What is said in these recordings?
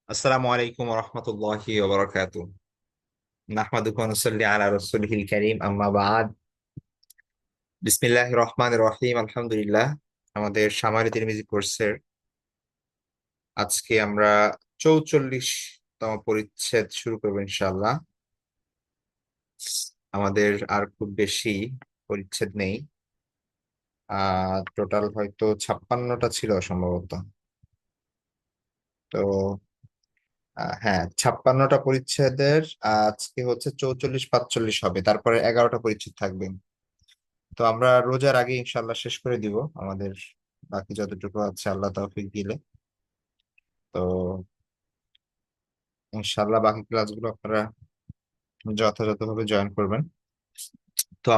আসসালামু আলাইকুম রহমতুল্লাহি ওবরাকাতু। নাহমাদুহু ওয়া নুসাল্লি আলা রাসূলিহিল কারীম, আম্মা বা'দ। বিসমিল্লাহির রহমানির রহিম। আলহামদুলিল্লাহ। আমাদের সামারি তিরমিজি কোর্সের আজকে আমরা 44তম পরিচ্ছেদ শুরু করবো ইনশাআল্লাহ। আমাদের আর খুব বেশি পরিচ্ছেদ নেই। টোটাল হয়তো 56টা ছিল সম্ভবত। তো হ্যাঁ, 56টা পরিচ্ছেদের আজকে হচ্ছে 44 45 হবে, তারপরে 11টা পরিচ্ছেদ থাকবে। তো আমরা রোজার আগে ইনশাল্লাহ শেষ করে দিব আমাদের বাকি যতটুকু আছে, আল্লাহ তৌফিক দিলে। তো ইনশাল্লাহ বাকি ক্লাসগুলো আপনারা যথাযথভাবে জয়েন করবেন। তো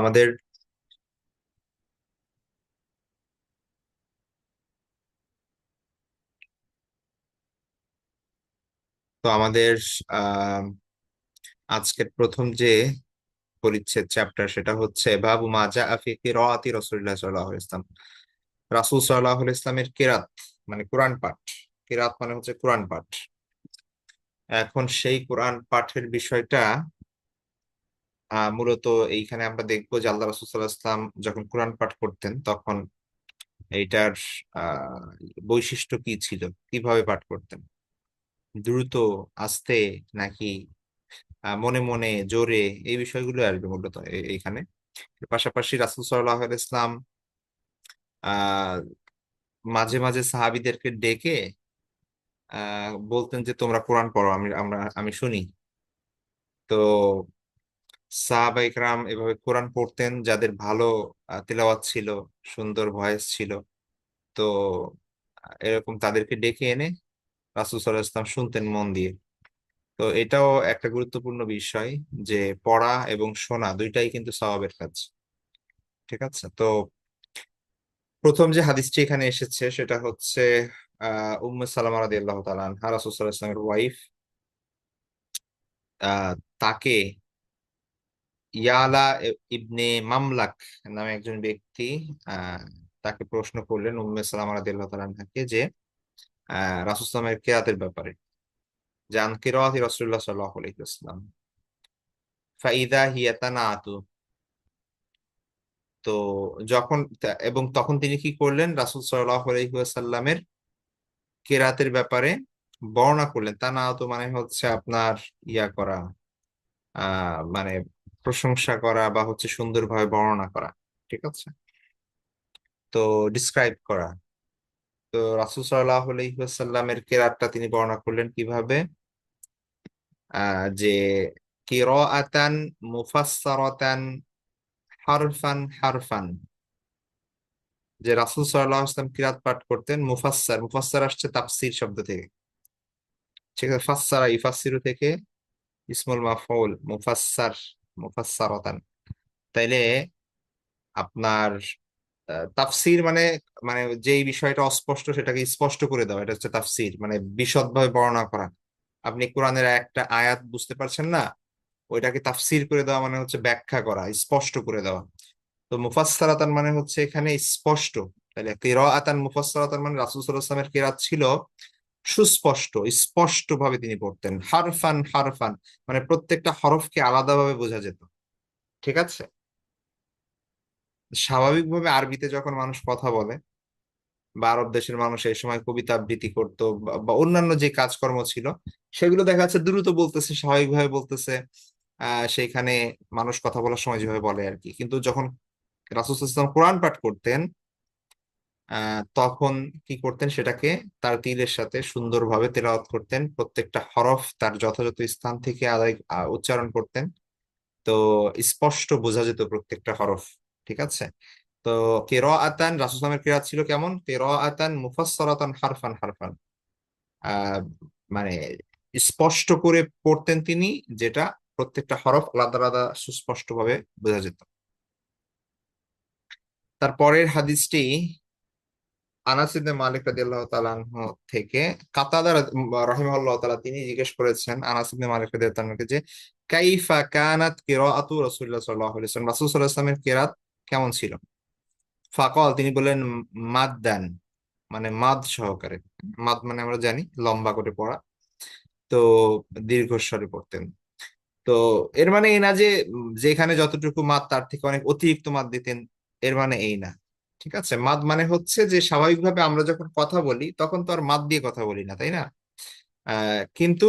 আমাদের আহ আজকের প্রথম যে পরিচ্ছেদ চ্যাপ্টার সেটা হচ্ছে বাবু মা জা ফি কিরাআতি রাসূলিল্লাহ সাল্লাল্লাহু আলাইহি ওয়াসাল্লাম। রাসূল সাল্লাল্লাহু আলাইহি ওয়াসাল্লামের কিরাত মানে কোরআন পাঠ। কিরাত মানে হচ্ছে কোরআন পাঠ। এখন সেই কোরআন পাঠের বিষয়টা মূলত এইখানে আমরা দেখবো যে আল্লাহ রাসূল সাল্লাল্লাহু আলাইহি ওয়াসাল্লাম যখন কোরআন পাঠ করতেন তখন এইটার আহ বৈশিষ্ট্য কি ছিল, কিভাবে পাঠ করতেন, দ্রুত, আস্তে, নাকি মনে মনে, জোরে, এই বিষয়গুলো আসবে মূলত এইখানে। এর পাশাপাশি রাসূল সাল্লাল্লাহু আলাইহি ইসলাম আহ মাঝে মাঝে সাহাবীদেরকে ডেকে বলতেন যে তোমরা কোরআন পড়ো, আমি শুনি। তো সাহাবা ইকরাম এভাবে কোরআন পড়তেন যাদের ভালো তেলাওয়াত ছিল, সুন্দর ভয়েস ছিল। তো এরকম তাদেরকে ডেকে এনে রাসূল সাল্লাল্লাহু আলাইহি ইসলাম শুনতেন মন দিয়ে। তো এটাও একটা গুরুত্বপূর্ণ বিষয় যে পড়া এবং শোনা দুইটাই কিন্তু সওয়াবের কাজ। ঠিক আছে। তো প্রথম যে হাদিসটি এখানে এসেছে সেটা হচ্ছে উম্মে সালামা রাদিয়াল্লাহু তাআলা আনহা, রাসূল সাল্লাল্লাহু আলাইহি ওয়াসাল্লামের ওয়াইফ। তাকে ইয়ালা ইবনে মামলাক নামে একজন ব্যক্তি আহ তাকে প্রশ্ন করলেন উম্মে সালামা রাদিয়াল্লাহু তাআলা আনহাকে যে রাসূল সাল্লাল্লাহু আলাইহি ওয়াসাল্লামের কিরাতের ব্যাপারে, জান কিরাতি রাসূলুল্লাহ সাল্লাল্লাহু আলাইহি ওয়াসাল্লাম ফাইদা হিয়া তানাতু। তো এবং তখন তিনি কি করলেন, রাসূল সাল্লাল্লাহু আলাইহি ওয়াসাল্লামের কেরাতের ব্যাপারে বর্ণনা করলেন। তা না তো মানে হচ্ছে আপনার ইয়া করা, মানে প্রশংসা করা বা হচ্ছে সুন্দরভাবে বর্ণনা করা। ঠিক আছে। তো ডিসক্রাইব করা। তো রাসূল সাল্লাল্লাহু আলাইহি ওয়াসাল্লামের কেরাতটা তিনি বর্ণনা করলেন কিভাবে, যে কিরাআতান মুফাসসারাতান হারফান হারফান। যে রাসূল সাল্লাল্লাহু আলাইহি ওয়াসাল্লাম কিরাত পাঠ করতেন মুফাসসার। মুফাসসার আসছে তাফসীর শব্দ থেকে। ঠিক আছে। ফাসসারা ইফাসসিরু থেকে ইসমুল মাফউল মুফাসসার, মুফাসসারাতান। তাইলে আপনার তাফসীর মানে মানে যেই বিষয়টা অস্পষ্ট সেটাকে স্পষ্ট করে দেওয়া, এটা হচ্ছে তাফসীর, মানে বিশদভাবে বর্ণনা করা। আপনি কোরআনের একটা আয়াত বুঝতে পারছেন না, ওইটাকে তাফসীর করে দেওয়া মানে হচ্ছে ব্যাখ্যা করা, স্পষ্ট করে দেওয়া। তো মুফাসসারাতান মানে হচ্ছে এখানে স্পষ্ট। তাহলে কিরাআতান মুফাসসারাতান মানে রাসূল সাল্লাল্লাহু আলাইহি ওয়াসাল্লামের কিরাত ছিল সুস্পষ্ট, স্পষ্ট ভাবে তিনি পড়তেন। হারফান হারফান মানে প্রত্যেকটা হরফকে আলাদাভাবে বোঝা যেত। ঠিক আছে। স্বাভাবিকভাবে আরবিতে যখন মানুষ কথা বলে বা আরব দেশের মানুষ এই সময় কবিতা আবৃত্তি করতো বা অন্যান্য যে কাজকর্ম ছিল সেগুলো দেখা যাচ্ছে দ্রুত বলতেছে, স্বাভাবিকভাবে বলতেছে। সেইখানে মানুষ কথা বলার সময় যেভাবে বলে আর কি। কিন্তু যখন রাসূল সাল্লাল্লাহু আলাইহি ওয়াসাল্লাম কোরআন পাঠ করতেন তখন কি করতেন, সেটাকে তার তীরের সাথে সুন্দরভাবে তেলাওয়াত করতেন, প্রত্যেকটা হরফ তার যথাযথ স্থান থেকে উচ্চারণ করতেন। তো স্পষ্ট বোঝা যেত প্রত্যেকটা হরফ। ঠিক আছে। তো কিরাআতান রাসূল সাল্লাল্লাহু আলাইহি ওয়াসাল্লামের কিরাত ছিল কেমন, কিরাআতান মুফাসসারাতান হারফান হারফান। আহ মানে স্পষ্ট করে পড়তেন তিনি, যেটা প্রত্যেকটা হরফ আলাদা আলাদা সুস্পষ্ট ভাবে বোঝা যেত। তারপরের হাদিসটি আনাস ইবনে মালিক রাদিয়াল্লাহু তাআলা আনহু থেকে। কাতাদা রাহিমাহুল্লাহ তাআলা তিনি জিজ্ঞেস করেছেন আনাস ইবনে মালিক রাদিয়াল্লাহু তাআলাকে যে কাইফা কানাত কিরাআতু রাসূলুল্লাহ সাল্লাল্লাহু আলাইহি ওয়াসাল্লাম, রাসূল সাল্লাল্লাহু আলাইহি ওয়াসাল্লামের কিরাত কেমন ছিল। ফাকাল তিনি বললেন মাদ্দান মানে মাদ সহকারে। মাদ মানে আমরা জানি লম্বা করে পড়া। তো দীর্ঘস্বরে পড়তেন। তো এর মানে এই না যে যেখানে যতটুকু মাদ তার থেকে অনেক অতিরিক্ত মাদ দিতেন, এর মানে এই না। ঠিক আছে, মাদ মানে হচ্ছে যে স্বাভাবিকভাবে আমরা যখন কথা বলি তখন তো আর মাদ দিয়ে কথা বলি না, তাই না? কিন্তু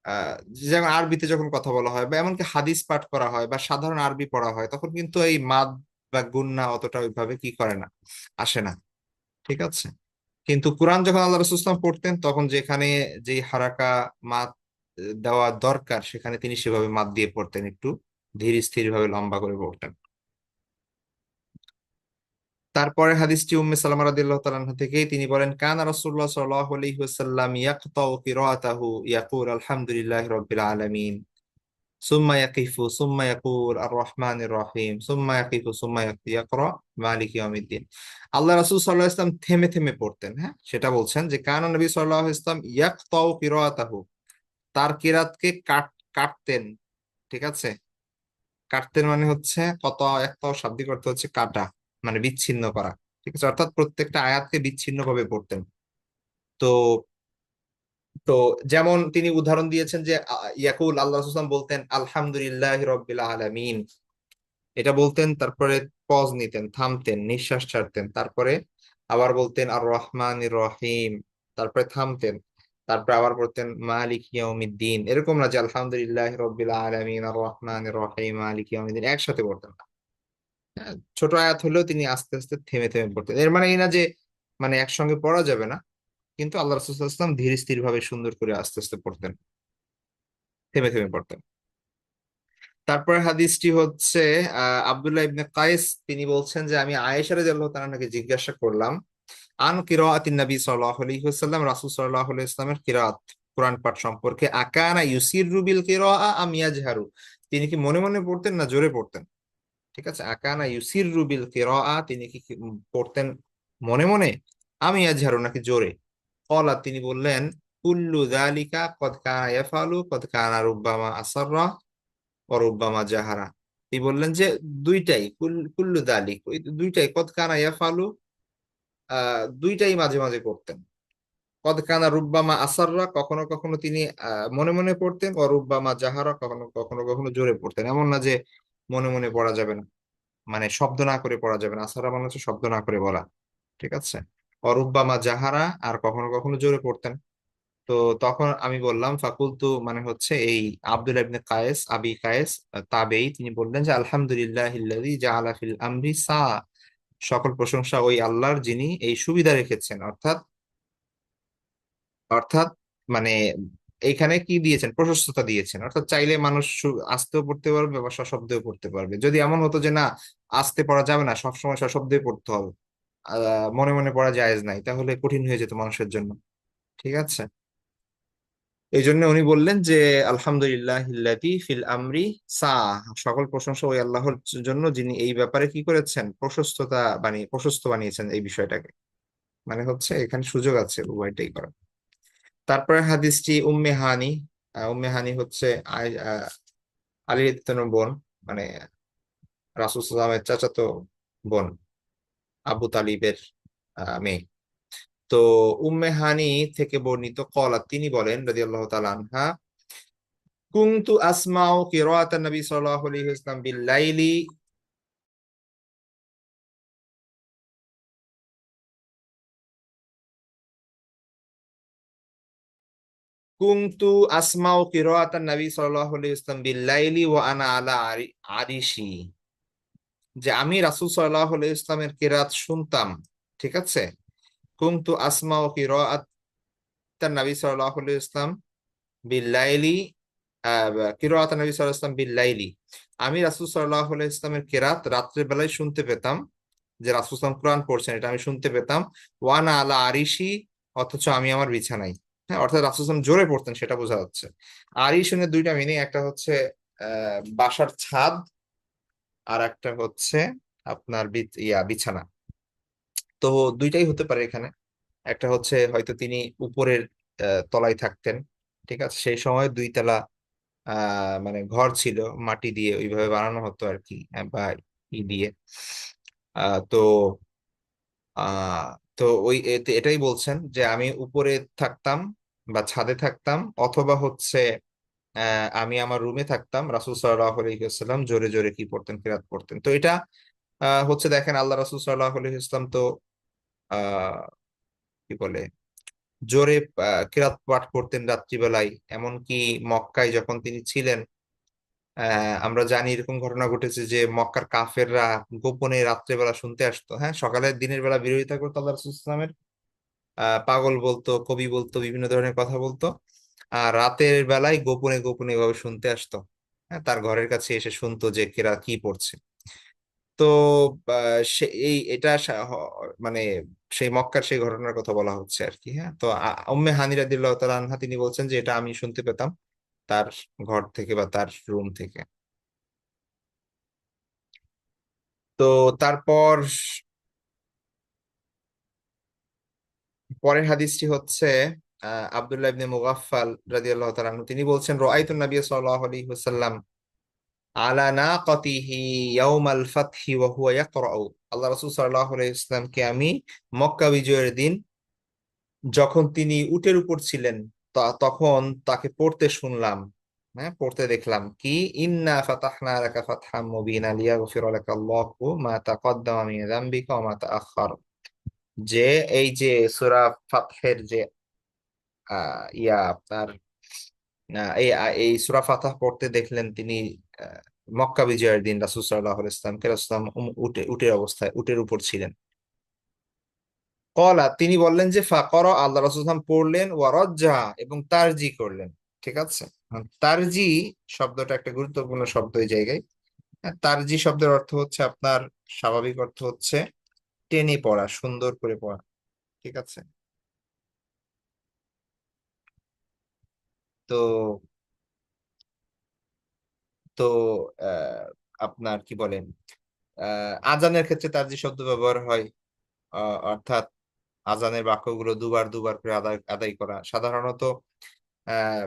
আহ, যেমন আরবিতে যখন কথা বলা হয় বা এমনকি হাদিস পাঠ করা হয় বা সাধারণ আরবি পড়া হয়, তখন কিন্তু এই মাদ বা গুন্না অতটা ওইভাবে কি করে না, আসে না। ঠিক আছে, কিন্তু কোরআন যখন আল্লাহ রাসূল সাল্লাল্লাহু আলাইহি ওয়াসাল্লাম পড়তেন, তখন যেখানে যে হারাকা মাদ দেওয়া দরকার সেখানে তিনি সেভাবে মাদ দিয়ে পড়তেন, একটু ধীর স্থির ভাবে লম্বা করে পড়তেন। তারপরে হাদিসটি উম্মে সালামা রাদিয়াল্লাহু তাআলা আনহা থেকেই, তিনি বলেন, কানা রাসূলুল্লাহ সাল্লাল্লাহু আলাইহি ওয়াসাল্লাম ইয়াকতাউ কিরাআতাহু ইয়াকুল আলহামদুলিল্লাহি রাব্বিল আলামিন সুম্মা ইয়াকিফু সুম্মা ইয়াকুল আর রহমানির রহিম সুম্মা ইয়াকিফু সুম্মা ইয়াকরা মালিকি ইয়াউমিদ্দিন। আল্লাহ রাসূল সাল্লাল্লাহু আলাইহি ওয়াসাল্লাম থেমে থেমে পড়তেন। হ্যাঁ, সেটা বলছেন যে কানা নবী সাল্লাল্লাহু আলাইহি ওয়াসাল্লাম ইয়াকতাউ কিরাআতাহু, তার কিরাতকে কাটতেন। ঠিক আছে, কাটতেন মানে হচ্ছে কত, একটা শাব্দিক অর্থ হচ্ছে কাটা, মানে বিচ্ছিন্ন করা। ঠিক আছে, অর্থাৎ প্রত্যেকটা আয়াতকে বিচ্ছিন্ন ভাবে পড়তেন। তো তো যেমন তিনি উদাহরণ দিয়েছেন যে ইয়াকুল, আল্লাহ রাসূল সাল্লাল্লাহু আলাইহি ওয়াসাল্লাম বলতেন আলহামদুলিল্লাহ রাব্বিল আলামিন, এটা বলতেন, তারপরে পজ নিতেন, থামতেন, নিঃশ্বাস ছাড়তেন, তারপরে আবার বলতেন আর রহমান রহিম, তারপরে থামতেন, তারপরে আবার বলতেন মালিক ইয়াউমিদ্দিন। এরকম না যে আলহামদুলিল্লাহ রাব্বিল আলামিন আর রহমান রহিম মালিক ইয়াউমিদ্দিন একসাথে পড়তেন না। হ্যাঁ, ছোট আয়াত হলেও তিনি আস্তে আস্তে থেমে থেমে পড়তেন। এর মানে এই না যে মানে একসঙ্গে পড়া যাবে না, কিন্তু আল্লাহ রাসূল সাল্লাল্লাহু আলাইহি ওয়াসাল্লাম ধীর স্থির ভাবে সুন্দর করে আস্তে আস্তে পড়তেন, থেমে থেমে পড়তেন। তারপরে হাদিসটি হচ্ছে আব্দুল্লাহ ইবনে কায়েস, তিনি বলছেন যে আমি আয়েশা রাদিয়াল্লাহু তাআলা নাকি জিজ্ঞাসা করলাম আন কিরাআতিন নবী সাল্লাল্লাহু আলাইহি ওয়াসাল্লাম, রাসূল সাল্লাল্লাহু আলাইহি ওয়াসাল্লামের কিরাত, কোরআন পাঠ সম্পর্কে, আকানা ইউসিররু বিল কিরাআ আম ইয়াজহারু, তিনি কি মনে মনে পড়তেন না জোরে পড়তেন? ঠিক আছে, আকানা ইউসিররু বিল কিরাআ, তিনি কি পড়তেন মনে মনে, আমি ইয়াজহারু নাকি জোরে? ক্বালা, তিনি বললেন, কুল্লু যালিকা কদ কানা ইয়াফআলু কদ কানা রুব্বামা আসাররা অরুব্বামা জাহারা। তিনি বললেন যে দুইটাই, কুল্লু দালিক, ওই দুইটাই, কদ কানা ইয়াফালু, দুইটাই মাঝে মাঝে করতেন। কদ কানা রুব্বামা আসাররা, কখনো কখনো তিনি মনে মনে পড়তেন, অরুব্বামা জাহারা, কখনো কখনো কখনো জোরে পড়তেন। এমন না যে মনে মনে পড়া যাবে না, মানে শব্দ না করে পড়া যাবে না, আসারা মানে হচ্ছে শব্দ না করে বলা। ঠিক আছে, অরুব্বামা জাহারা, আর কখনো কখনো জোরে পড়তেন। তো তখন আমি বললাম, ফাকুলতু মানে হচ্ছে এই আব্দুল্লাহ ইবনে কায়েস, আবি কায়েস তাবেই, তিনি বললেন যে আলহামদুলিল্লাহিল্লাযী জাআলা ফিল আমরি সা, সকল প্রশংসা ওই আল্লাহর যিনি এই সুবিধা রেখেছেন, অর্থাৎ অর্থাৎ মানে এইখানে কি দিয়েছেন, প্রশস্ততা দিয়েছেন, অর্থাৎ চাইলে মানুষ আস্তেও পড়তে পারবে বা সশব্দেও পড়তে পারবে। যদি এমন হতো যে না, আস্তে পড়া যাবে না, সবসময় সশব্দে পড়তে হবে, মনে মনে পড়া জায়েজ নাই, তাহলে কঠিন হয়ে যেত মানুষের জন্য। ঠিক আছে, এই জন্য উনি বললেন যে আলহামদুলিল্লাহ ফিল আমরি সা, সকল প্রশংসা ওই আল্লাহর জন্য যিনি এই ব্যাপারে কি করেছেন, প্রশস্ত বানিয়েছেন এই বিষয়টাকে। মানে হচ্ছে এখানে সুযোগ আছে উভয়টাই করা। তারপরে হাদিসটি উম্মে হানি, উম্মে হানি হচ্ছে আলীর বোন, মানে রাসূল সাল্লাল্লাহু আলাইহি ওয়াসাল্লামের চাচাতো বোন, আবু তালিবের মেয়ে। তো উম্মে হানি থেকে বর্ণিত, কলা, তিনি বলেন রাদিয়াল্লাহু তাআলা আনহা, কুনতু আসমাউ কিরাআতান নবী সাল্লাল্লাহু আলাইহি ওয়াসাল্লাম বিল লাইলি, কুনতু আসমাউ কিরাআতান নবী সাল্লাল্লাহু আলাইহি ওয়াসাল্লাম বিল লাইলি ওয়া আনা আলা আরিশি, যে আমি রাসূল সাল্লাল্লাহু আলাইহি ওয়াসাল্লামের কিরাত শুনতাম। ঠিক আছে, কুনতু আসমাউ কিরাআতান নবী সাল্লাল্লাহু আলাইহি ওয়াসাল্লাম বিল লাইলি, কিরাআতান নবী সাল্লাল্লাহু আলাইহি ওয়াসাল্লাম বিল লাইলি, আমি রাসূল সাল্লাল্লাহু আলাইহি ওয়াসাল্লামের কিরাত রাত্রের বেলায় শুনতে পেতাম, যে রাসূল সাল্লাল্লাহু আলাইহি ওয়াসাল্লাম কোরআন পড়ছেন এটা আমি শুনতে পেতাম। ওয়ানা আলা আরিশি, অথচ আমি আমার বিছানায়। হ্যাঁ, অর্থাৎ রাসূল সাল্লাল্লাহু আলাইহি ওয়াসাল্লাম জোরে পড়তেন সেটা বোঝা যাচ্ছে। আরিশুনের দুইটা মিনিং, একটা হচ্ছে বাসার ছাদ, আর একটা হচ্ছে আপনার বিছানা। তো দুইটাই হতে পারে এখানে। একটা হচ্ছে হয়তো তিনি উপরের তলায় থাকতেন। ঠিক আছে, সেই সময় দুই তলা মানে ঘর ছিল, মাটি দিয়ে ওইভাবে বানানো হতো আর কি, বা ই দিয়ে। তো আহ তো ওই এটাই বলছেন যে আমি উপরে থাকতাম, বা ছাদে থাকতাম, অথবা হচ্ছে আমি আমার রুমে থাকতাম, রাসূল সাল্লাল্লাহু আলাইহি ওয়াসাল্লাম জোরে জোরে কি পড়তেন, কিরাত পড়তেন। তো এটা হচ্ছে দেখেন আল্লাহ রাসূল সাল্লাল্লাহু আলাইহি ওয়াসাল্লাম তো আহ কি বলে জোরে কিরাত পাঠ করতেন রাত্রিবেলায়। এমনকি মক্কায় যখন তিনি ছিলেন, আমরা জানি এরকম ঘটনা ঘটেছে যে মক্কার কাফেররা গোপনে রাত্রেবেলা শুনতে আসতো। হ্যাঁ, সকালে দিনের বেলা বিরোধিতা করতো আল্লাহ রাসূল সাল্লামের, পাগল বলতো, কবি বলতো, বিভিন্ন ধরনের কথা বলতো। আর রাতের বেলায় গোপনে গোপনে এভাবে শুনতে আসতো। হ্যাঁ, তার ঘরের কাছে এসে শুনতো যে কেরা কি পড়ছে। তো এটা মানে সেই মক্কার সেই ঘটনার কথা বলা হচ্ছে আর কি। হ্যাঁ, তো উম্মে হানি রাদিয়াল্লাহু তাআলা আনহা তিনি বলছেন যে এটা আমি শুনতে পেতাম তার ঘর থেকে বা তার রুম থেকে। তো তারপর পরের হাদিসটি হচ্ছে আব্দুল্লাহ ইবনে মুগাফফাল রাদিয়াল্লাহু তাআলা আনহু তিনি বলছেন, রাআইতুন নবী সাল্লাল্লাহু আলাইহি ওয়াসাল্লাম আলা নাকাতিহি ইয়াউমাল ফাতহি ওয়া হুয়া ইয়াকরাউ। আল্লাহ রাসূল সাল্লাল্লাহু আলাইহি ওয়াসাল্লামকে আমি মক্কা বিজয়ের দিন যখন তিনি উটের উপর ছিলেন তখন তাকে পড়তে শুনলাম। হ্যাঁ, পড়তে দেখলাম কি, ইন্না ফাতাহনা লাকা ফাতহাম মুবিনা লিয়াগফিরা লাকা আল্লাহু মা তাকদ্দামা মিন যামবিকা ওয়া মা তাআখার। যে এই যে সূরা ফাতহের যে আপনার এই সূরা ফাতহ পড়তে দেখলেন তিনি আহ, মক্কা বিজয়ের দিন রাসূল সাল্লাল্লাহু আলাইহি ওয়াসাল্লামকে। রাসূল সাল্লাল্লাহু আলাইহি ওয়াসাল্লাম উটের অবস্থায় উটের উপর ছিলেন। কলা তিনি বললেন যে ফাকর, আল্লাহ রাসূল সাল্লাল্লাহু আলাইহি ওয়াসাল্লাম পড়লেন, ওয়ারজ্জা এবং তারজি করলেন। ঠিক আছে, তারজি শব্দটা একটা গুরুত্বপূর্ণ শব্দ এই জায়গায়। তারজি শব্দের অর্থ হচ্ছে আপনার স্বাভাবিক অর্থ হচ্ছে টেনে পড়া, সুন্দর করে পড়া। ঠিক আছে। তো তো আহ, আপনার কি বলেন, আজানের ক্ষেত্রে তারজি শব্দ ব্যবহার হয়। অর্থাৎ আজানের বাক্যগুলো দুবার দুবার করে আদায় আদায় করা। সাধারণত আহ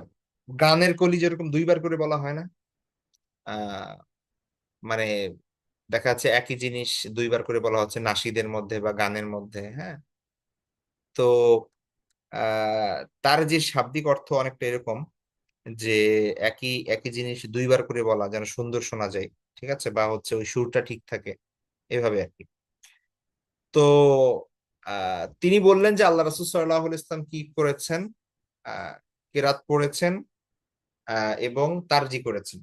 গানের কলি যেরকম দুইবার করে বলা হয় না, আহ মানে দেখা যাচ্ছে একই জিনিস দুইবার করে বলা হচ্ছে নাশিদের মধ্যে বা গানের মধ্যে। হ্যাঁ, তো তার যে শাব্দিক অর্থ অনেকটা এরকম যে একই একই জিনিস দুইবার করে বলা যেন সুন্দর শোনা যায়। ঠিক আছে, বা হচ্ছে ওই সুরটা ঠিক থাকে, এভাবে আর কি। তো তিনি বললেন যে আল্লাহ রাসূল সাল্লাল্লাহু আলাইহি ইসলাম কি করেছেন, আহ কেরাত পড়েছেন এবং তারজি করেছেন।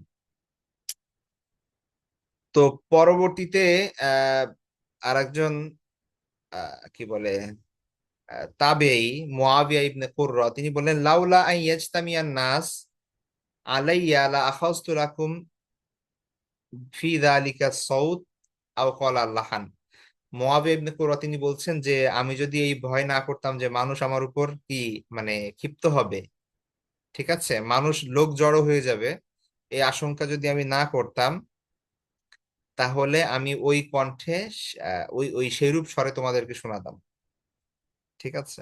তো পরবর্তীতে আহ আরেকজন কি বলে তাবেঈ মুআবিয়া ইবনে কুররা তিনি বললেন, লাউলা আন ইয়াজতামিয়ান নাস আলাইয়া লা আখাযতু লাকুম ফি যালিকা সাউত আও ক্বালা লাহান। মুআবিয়া ইবনে কুররা তিনি বলছেন যে আমি যদি এই ভয় না করতাম যে মানুষ আমার উপর কি মানে ক্ষিপ্ত হবে, ঠিক আছে, মানুষ লোক জড়ো হয়ে যাবে, এই আশঙ্কা যদি আমি না করতাম, তাহলে আমি ওই কণ্ঠে ওই ওই সেইরূপ স্বরে তোমাদেরকে শোনাতাম। ঠিক আছে।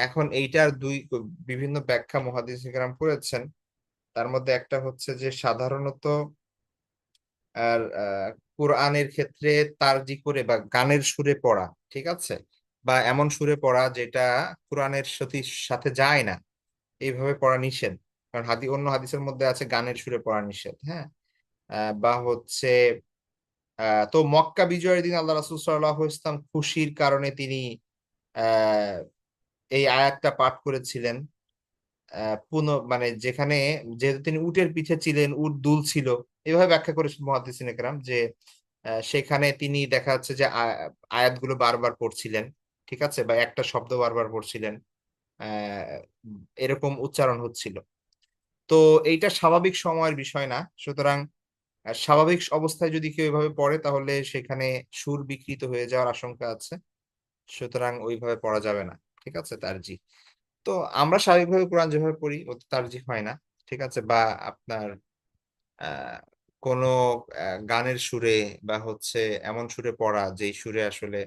এখন এইটার বিভিন্ন ব্যাখ্যা মুহাদ্দিস কেরাম করেছেন। তার মধ্যে একটা হচ্ছে যে সাধারণত আর কোরআনের ক্ষেত্রে তারজি করে বা গানের সুরে পড়া, ঠিক আছে, বা এমন সুরে পড়া যেটা কোরআনের সাথে যায় না, এইভাবে পড়া নিষেধ। কারণ অন্য হাদিসের মধ্যে আছে গানের সুরে পড়া নিষেধ। হ্যাঁ, বা হচ্ছে তো মক্কা বিজয়ের দিন আল্লাহ রাসূল সাল্লাল্লাহু আলাইহি ওয়াসাল্লাম খুশির কারণে তিনি আহ এই আয়াতটা পাঠ করেছিলেন। মানে যেখানে যেহেতু তিনি উটের পিঠে ছিলেন, উট দুল ছিল, এভাবে ব্যাখ্যা করেছেন মুহাদ্দিসিনে কেরাম যে সেখানে তিনি দেখা যাচ্ছে যে আয়াতগুলো বারবার পড়ছিলেন। ঠিক আছে, বা একটা শব্দ বারবার পড়ছিলেন, আহ এরকম উচ্চারণ হচ্ছিল। তো এইটা স্বাভাবিক সময়ের বিষয় না। সুতরাং স্বাভাবিক অবস্থায় যদি কেউ এভাবে পড়ে তাহলে সেখানে সুর বিকৃত হয়ে যাওয়ার আশঙ্কা আছে। সুতরাং ওইভাবে পড়া যাবে না। ঠিক আছে, তারজি। তো আমরা স্বাভাবিকভাবে কোরআন যেভাবে পড়ি ওতে তারজিহ হয় না। ঠিক আছে, বা আপনার আহ কোনো গানের সুরে বা হচ্ছে এমন সুরে পড়া যেই সুরে আসলে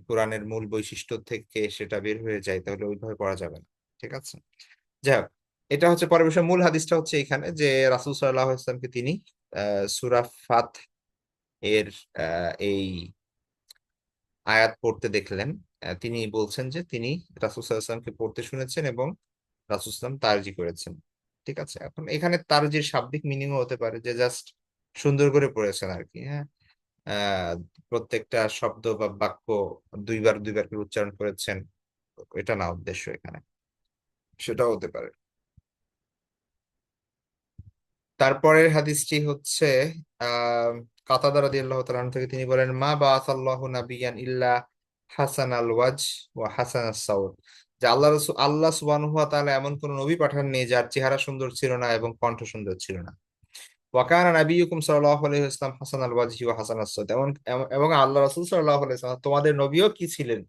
কোরআনের মূল বৈশিষ্ট্য থেকে সেটা বের হয়ে যায়, তাহলে ওইভাবে পড়া যাবে না। ঠিক আছে। যাই হোক, এটা হচ্ছে পরের বিষয়। মূল হাদিসটা হচ্ছে এখানে যে রাসূল সাল্লাল্লাহু আলাইহি ওয়াসাল্লামকে তিনি সূরা ফাত এর এই আয়াত পড়তে দেখলেন। তিনি বলছেন যে তিনি রাসূল সাল্লাল্লাহু আলাইহি ওয়াসাল্লামকে পড়তে শুনেছেন এবং রাসূল সাল্লাল্লাহু আলাইহি ওয়াসাল্লাম তারজি করেছেন। ঠিক আছে, এখন এখানে তারজির শাব্দিক মিনিংও হতে পারে যে জাস্ট সুন্দর করে পড়েছেন আর কি। হ্যাঁ, আহ প্রত্যেকটা শব্দ বা বাক্য দুইবার দুইবার করে উচ্চারণ করেছেন, এটা না উদ্দেশ্য এখানে, সেটাও হতে পারে। তারপরের হাদিসটি হচ্ছে আহ কাতাদা রাদিয়াল্লাহু তাআলা আনহু থেকে, তিনি বলেন মা বাআসাল্লাহু নাবিয়ান ইল্লা হাসান আল ওয়াজ ওয়া হাসান আস সাউত, যে আল্লাহ সুবহানাহু ওয়া তাআলা এমন কোন নবী পাঠাননি যার চেহারা সুন্দর ছিল না এবং কণ্ঠ সুন্দর ছিল না। ওয়া কানা নাবিয়্যুকুম সাল্লাল্লাহু আলাইহি ওয়াসাল্লাম হাসান আল ওয়াজহি ওয়া হাসান আস সাউত, এবং আল্লাহ রাসূল সাল্লাল্লাহু আলাইহি ওয়াসাল্লাম তোমাদের নবীও কি ছিলেন,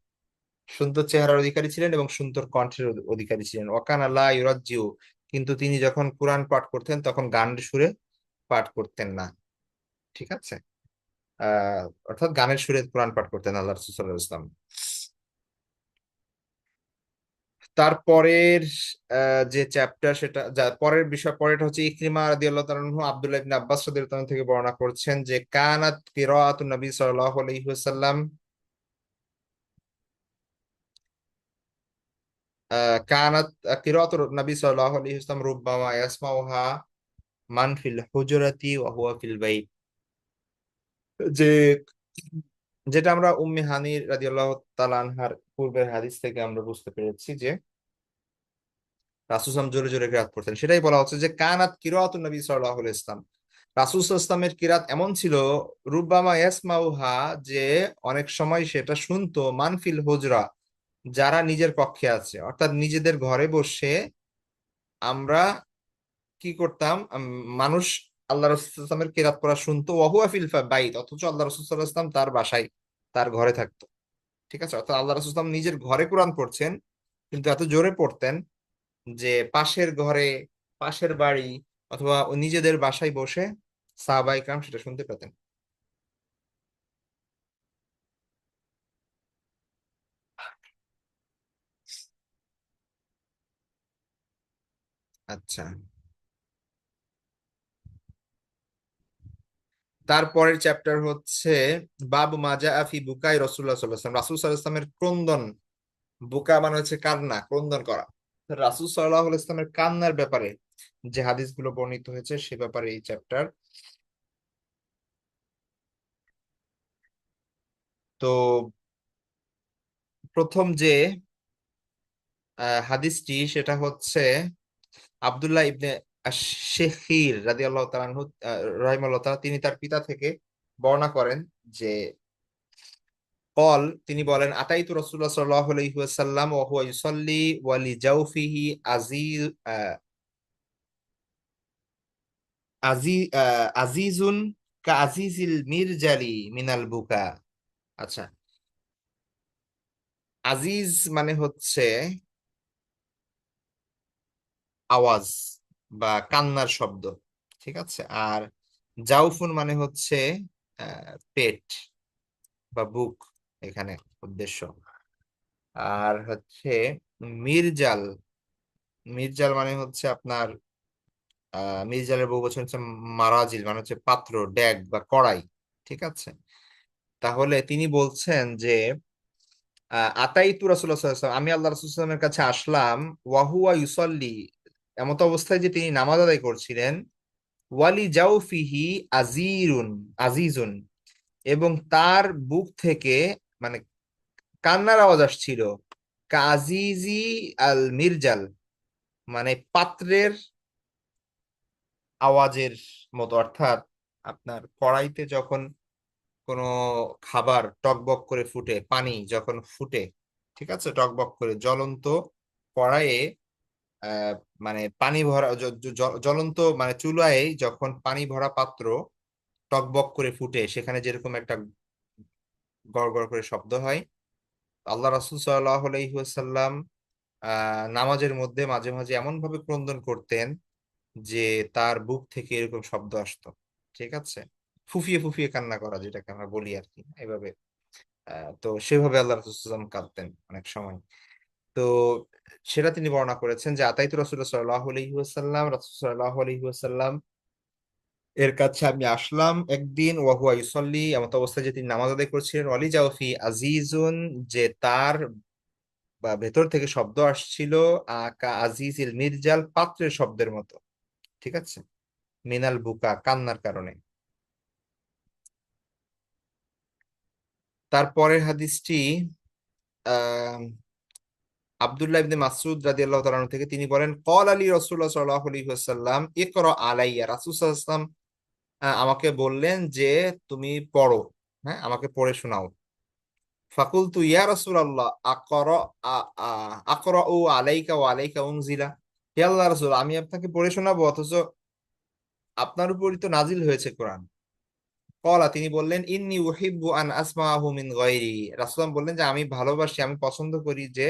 সুন্দর চেহারার অধিকারী ছিলেন এবং সুন্দর কণ্ঠের অধিকারী ছিলেন। ওয়াকানা লা ইউরাজ্জিউ, কিন্তু তিনি যখন কোরআন পাঠ করতেন তখন গানের সুরে পাঠ করতেন না। ঠিক আছে, আহ অর্থাৎ গানের সুরে কোরআন পাঠ করতেন আল্লাহ রাসূল সাল্লাল্লাহু আলাইহি ওয়াসাল্লাম। তারপরের যে চ্যাপ্টার, সেটা পরের বিষয়, পরেরটা হচ্ছে ইকরিমা রাদিয়াল্লাহু তাআলা আনহু আব্দুল্লাহ ইবনে আব্বাস রাদিয়াল্লাহু তাআলা থেকে বর্ণনা করছেন যে কানাত কিরাআতুন নবী সাল্লাল্লাহু আলাইহি ওয়াসাল্লাম কানাত কিরাআতুন নবী সাল্লাল্লাহু আলাইহি ওয়াসাল্লাম রুব্বামা ইয়াসমাউহা মান ফিল হুজরাতি ওয়া হুয়া ফিল বাইত, যে যেটা আমরা উম্মে হানি রাদিয়াল্লাহু তাআলা আনহার পূর্বের হাদিস থেকে আমরা বুঝতে পেরেছি যে রাসূল সাল্লাল্লাহু আলাইহি ওয়াসাল্লাম জোরে জোরে কিরাত পড়তেন, সেটাই বলা হচ্ছে যে কানাত কিরাতুন নবী সাল্লাল্লাহু আলাইহি ওয়াসাল্লাম, রাসূল সাল্লাল্লাহু আলাইহি ওয়াসাল্লামের কিরাত এমন ছিল রুব্বামা ইয়াসমাউহা, যে অনেক সময় সেটা শুনতো মানফিল হুজরা, যারা নিজের কক্ষে আছে, অর্থাৎ নিজেদের ঘরে বসে আমরা কি করতাম, মানুষ আল্লাহ রাসূল সাল্লাল্লাহু আলাইহি ওয়াসাল্লামের কিরাত পড়া শুনতো ওয়াহুয়া ফিল বাইত, অথচ আল্লাহ রাসূল সাল্লাল্লাহু আলাইহি ওয়াসাল্লাম তার বাসায়, তার ঘরে থাকতো। ঠিক আছে, অর্থাৎ আল্লাহ রাসূল সাল্লাল্লাহু আলাইহি ওয়াসাল্লাম নিজের ঘরে কোরআন পড়ছেন, কিন্তু এত জোরে পড়তেন যে পাশের ঘরে, পাশের বাড়ি অথবা ও নিজেদের বাসায় বসে সাহাবায়ে কেরাম সেটা শুনতে পেতেন। আচ্ছা, তারপরের চ্যাপ্টার হচ্ছে বাব মাজা আফি বুকাই রাসূলুল্লাহ সাল্লাল্লাহু আলাইহি ওয়াসাল্লাম, রাসূল সাল্লাল্লাহু আলাইহি ওয়াসাল্লামের ক্রন্দন, বুকা মানে হচ্ছে কান্না, ক্রন্দন করা। রাসূল সাল্লাল্লাহু আলাইহি ওয়াসাল্লামের কান্নার ব্যাপারে যে হাদিসগুলো বর্ণিত হয়েছে সে ব্যাপারে এই চ্যাপ্টার। তো প্রথম যে হাদিসটি সেটা হচ্ছে আব্দুল্লাহ ইবনে শেখির রাদিয়াল্লাহু তাআলা আনহু রাহিমাহুল্লাহ তাআলা, তিনি তার পিতা থেকে বর্ণনা করেন যে তিনি বলেন আতাইতু রাসূলুল্লাহ সাল্লাল্লাহু আলাইহি ওয়াসাল্লাম ওয়া হুয়া ইউসাল্লি ওয়া লি জাওফিহি আজিজ আজিজুন কা আজিজিল মিরজালি মিনাল বুকা। আচ্ছা, আজিজ মানে হচ্ছে আওয়াজ বা কান্নার শব্দ। ঠিক আছে, আর জাউফুন মানে হচ্ছে পেট বা বুক এখানে উদ্দেশ্য। আর হচ্ছে মির্জাল, মির্জাল মানে হচ্ছে আপনার মির্জালের বহুবচন হচ্ছে মারাজিল, মানে হচ্ছে পাত্র, ড্যাগ বা কড়াই। ঠিক আছে, তাহলে তিনি বলছেন যে আতাইতু রাসূলুল্লাহ সাল্লাল্লাহু আলাইহি ওয়াসাল্লাম, আমি আল্লাহ রাসূল সাল্লাল্লাহু আলাইহি ওয়াসাল্লামের কাছে আসলাম, ওয়াহুয়া ইউসাল্লি, এমত অবস্থায় যে তিনি নামাজ আদায় করছিলেন, ওয়ালি জাউফিহি আজিরুন আজিজুন, এবং তার বুক থেকে মানে কান্নার আওয়াজ আসছিল, কাজিজি আল মির্জাল, মানে পাত্রের আওয়াজের মতো। অর্থাৎ আপনার কড়াইতে যখন কোনো খাবার টকবক করে ফুটে, পানি যখন ফুটে, ঠিক আছে, টকবক করে জ্বলন্ত কড়াইয়ে, আহ মানে পানি ভরা জ্বলন্ত মানে চুলায় যখন পানি ভরা পাত্র টকবক করে ফুটে, সেখানে যেরকম একটা গড় গড় করে শব্দ হয়, আল্লাহ রাসূল সাল্লাল্লাহু আলাইহি ওয়াসাল্লাম নামাজের মধ্যে মাঝে মাঝে এমন ভাবে ক্রন্দন করতেন যে তার বুক থেকে এরকম শব্দ আসতো। ঠিক আছে, ফুফিয়ে ফুফিয়ে কান্না করা, যেটাকে আমরা বলি আর কি এভাবে। তো সেভাবে আল্লাহ রাসূল সাল্লাল্লাহু আলাইহি ওয়াসাল্লাম কাঁদতেন অনেক সময়। তো সেটা তিনি বর্ণনা করেছেন যে আতাইতু রাসূলুল্লাহ সাল্লাল্লাহু আলাইহি ওয়াসাল্লাম, রাসূল সাল্লাল্লাহু আলাইহি ওয়াসাল্লাম এর কাছে আমি আসলাম একদিন, ওয়াহুয়া ইউসাল্লি, এমত অবস্থায় যে তিনি নামাজ আদায় করছিলেন, ওয়ালি জাওফি আজিজুন, যে তার বা ভেতর থেকে শব্দ আসছিল কা আজিজিল মির্জাল, পাত্রের শব্দের মতো। ঠিক আছে, মিনাল বুকা, কান্নার কারণে। তারপরের হাদিসটি আহ আব্দুল্লাহ ইবনে মাসউদ রাদিয়াল্লাহু তাআলা আনহু থেকে, তিনি বলেন ক্বাল আলী রাসূলুল্লাহ সাল্লাল্লাহু আলাইহি ওয়াসাল্লাম ইকরা আলাইয়া, রাসূল সাল্লাল্লাহু আলাইহি ওয়াসাল্লাম আমাকে বললেন যে তুমি পড়ো, হ্যাঁ আমাকে পড়ে শোনাও। ফাকুলতু ইয়া রাসূলুল্লাহ আকরা আকরাউ আলাইকা ওয়া আলাইকা উনজিলা, হে আল্লাহর রাসূল, আমি আপনাকে পড়ে শোনাবো অথচ আপনার উপরই তো নাজিল হয়েছে কোরআন। কলা, তিনি বললেন ইন্নী উহিব্বু আন আসমাআহু মিন গায়রি, রাসূল বললেন যে আমি ভালোবাসি, আমি পছন্দ করি যে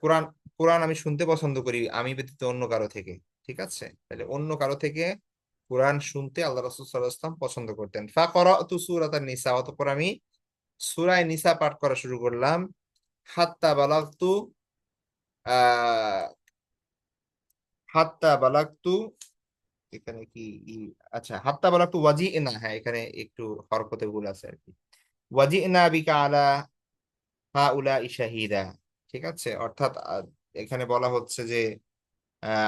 কোরআন কোরআন আমি শুনতে পছন্দ করি আমি ব্যতীত অন্য কারো থেকে। ঠিক আছে, তাহলে অন্য কারো থেকে কোরআন শুনতে আল্লাহ রাসূল সাল্লাল্লাহু আলাইহি ওয়াসাল্লাম পছন্দ করতেন। ফাকরাতু সূরাতান নিসা, অতঃপর আমি সূরা নিসা পাঠ করা শুরু করলাম। হাত্তা বালাগতু আহ হাত্তা বালাগতু, এখানে কি আচ্ছা, হাত্তা বালাগতু ওয়াজি'না, হ্যাঁ এখানে একটু হরকতে ভুল আছে আর কি। ওয়াজি'না বিকা আলা হাউলা শাহিদা। ঠিক আছে, অর্থাৎ এখানে বলা হচ্ছে যে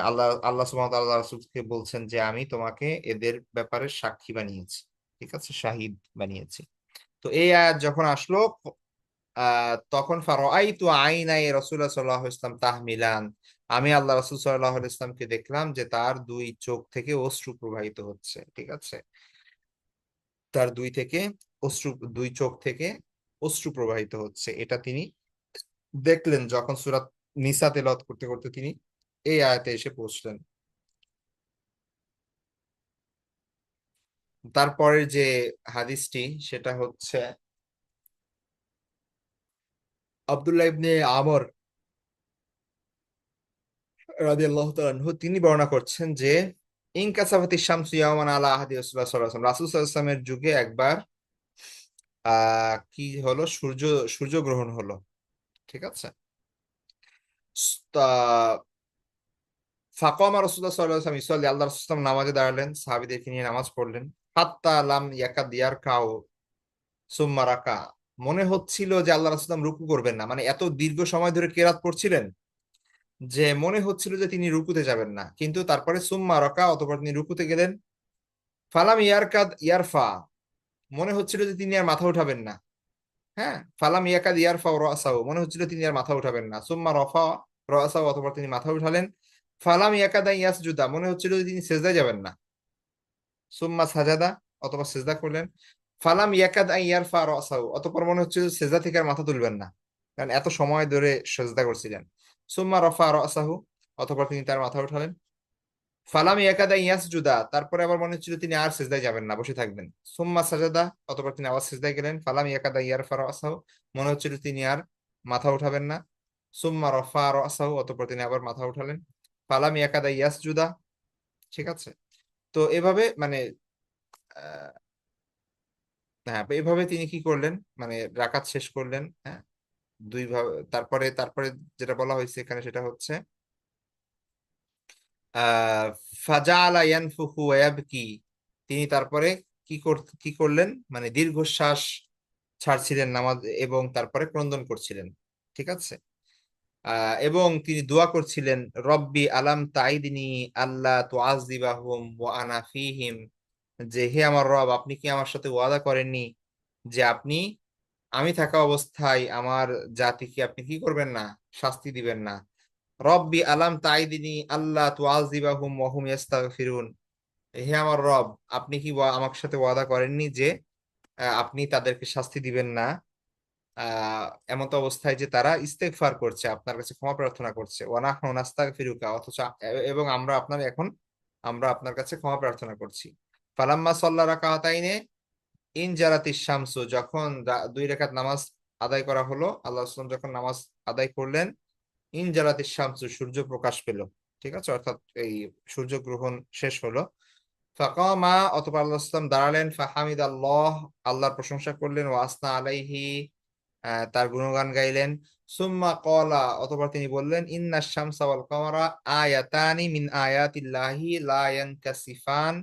আল্লাহ আল্লাহ সুবহানাহু ওয়া তাআলা রাসূলকে বলছেন যে আমি তোমাকে এদের ব্যাপারে সাক্ষী বানিয়েছি। ঠিক আছে, শাহিদ বানিয়েছি। তো এই আয়াত যখন আসলো তখন ফারাআইতু আইনাই রাসূলুল্লাহ সাল্লাল্লাহু আলাইহি ওয়াসাল্লাম তাহমিলান, আমি আল্লাহ রাসূল সাল্লাল্লাহু আলাইহি ওয়াসাল্লামকে দেখলাম যে তার দুই চোখ থেকে অশ্রু প্রবাহিত হচ্ছে। ঠিক আছে, তার অশ্রু দুই চোখ থেকে অশ্রু প্রবাহিত হচ্ছে, এটা তিনি দেখলেন যখন সূরা নিসা তেলাওয়াত করতে করতে তিনি এই আয়াতে এসে পৌঁছলেন। তারপরের যে হাদিসটি সেটা হচ্ছে আব্দুল্লাহ ইবনে আমর রাদিয়াল্লাহু তাআলা আনহু, তিনি বর্ণনা করছেন যে ইনকাসাফাতি শামসু ইয়াওমান আলা আহাদি রাসূলুল্লাহ সাল্লাল্লাহু আলাইহি ওয়াসাল্লাম, রাসূল সাল্লাল্লাহু আলাইহি ওয়াসাল্লামের যুগে একবার কি হলো, সূর্যগ্রহণ হলো। ঠিক আছে, তা ফাকামা রাসূলুল্লাহ সাল্লাল্লাহু আলাইহি ওয়াসাল্লাম ইউসাল্লি, আল্লাহ রাসূল সাল্লাল্লাহু আলাইহি ওয়াসাল্লাম নামাজে দাঁড়ালেন, সাহাবীদেরকে নিয়ে নামাজ পড়লেন। হাত্তা লাম ইয়াকাদ ইয়ারকাউ সুম্মা রাকা, মনে হচ্ছিল যে আল্লাহ রাসূল সাল্লাল্লাহু আলাইহি ওয়াসাল্লাম রুকু করবেন না, মানে এত দীর্ঘ সময় ধরে কেরাত পড়ছিলেন যে মনে হচ্ছিল যে তিনি রুকুতে যাবেন না, কিন্তু তারপরে সুম্মা রাকা, অতঃপর তিনি রুকুতে গেলেন। ফালাম ইয়ারকাদ ইয়ারফা, মনে হচ্ছিল যে তিনি আর মাথা উঠাবেন না। হ্যাঁ, ফালাম ইয়াকাদ ইয়ারফা রাসাহু, মনে হচ্ছিল তিনি আর মাথা উঠাবেন না। সুম্মা রফা রাসাহু, অতঃপর তিনি মাথা উঠালেন। ফালাম ইয়াকাদা ইয়াসজুদা, মনে হচ্ছিল যে তিনি সেজদায় যাবেন না। সুম্মা সাজাদা, অতঃপর সেজদা করলেন। ফালাম ইয়াকাদ ইয়ারফা রাসাহু, অতঃপর মনে হচ্ছিল যে সেজদা থেকে আর মাথা তুলবেন না, কারণ এত সময় ধরে সেজদা করছিলেন। সুম্মা রফা রাসাহু, অতঃপর তিনি তার মাথা উঠালেন। ফালাম ইয়াকাদা ইয়াসজুদা, তারপরে আবার মনে হচ্ছিল তিনি আর সিজদায় যাবেন না, বসে থাকবেন। সুম্মা সাজাদা, অতঃপর তিনি আবার সিজদায় গেলেন। ফালাম ইয়াকাদা ইয়ারফা রাসাহু, মনে হচ্ছিল তিনি আর মাথা উঠাবেন না। সুম্মা রফা রাসাহু, অতঃপর তিনি আবার মাথা উঠালেন। ফালাম ইয়াকাদা ইয়াসজুদা। ঠিক আছে, তো এভাবে মানে আহ, হ্যাঁ এভাবে তিনি কি করলেন, মানে রাকাত শেষ করলেন। হ্যাঁ, দুই ভাবে। তারপরে তারপরে যেটা বলা হয়েছে এখানে সেটা হচ্ছে আহ ফাজাআলা ইয়ানফুখু ওয়া ইয়াবকি, তিনি তারপরে কি করলেন, মানে দীর্ঘশ্বাস ছাড়ছিলেন নামাজ, এবং তারপরে ক্রন্দন করছিলেন। ঠিক আছে, এবং তিনি দোয়া করছিলেন, রব্বি আলাম তাইদিনী আল্লাহ তুআযযিবাহুম ওয়া আনা ফীহিম, যে হে আমার রব, আপনি কি আমার সাথে ওয়াদা করেননি যে আপনি আমি থাকা অবস্থায় আমার জাতিকে আপনি কি করবেন না, শাস্তি দিবেন না। রব্বি আলাম তাইদিনী আল্লাহ তুআযযিবাহুম ওয়া হুম ইস্তাগফিরুন, হে আমার রব, আপনি কি আমার সাথে ওয়াদা করেননি যে আপনি তাদেরকে শাস্তি দিবেন না আহ এমত অবস্থায় যে তারা ইস্তেগফার করছে, আপনার কাছে ক্ষমা প্রার্থনা করছে। ওয়া নাহনু নাস্তাগফিরুকা, অথচ এবং আমরা আপনার কাছে ক্ষমা প্রার্থনা করছি। ফালাম্মা সাল্লা রাকাতাইনে ইন জারাতিশ শামসু, যখন দুই রাকাত নামাজ আদায় করা হলো, আল্লাহ রাসূল যখন নামাজ আদায় করলেন, ইন জালাতিশ শামসু, সূর্য প্রকাশ পেল। ঠিক আছে, অর্থাৎ এই সূর্য গ্রহণ শেষ হলো। ফাকামা, অতঃপর আল্লাহ রাসূল সাল্লাল্লাহু আলাইহি ওয়াসাল্লাম দাঁড়ালেন। ফাহামিদ আল্লাহ, আল্লাহর প্রশংসা করলেন। ওয়া আসনা আলাইহি, তার গুণগান গাইলেন। সুম্মা ক্বালা, অতঃপর তিনি বললেন, ইন্নাশ শামসা ওয়াল কামারা আয়াতানি মিন আয়াতিল্লাহি লা ইয়ানকাসিফান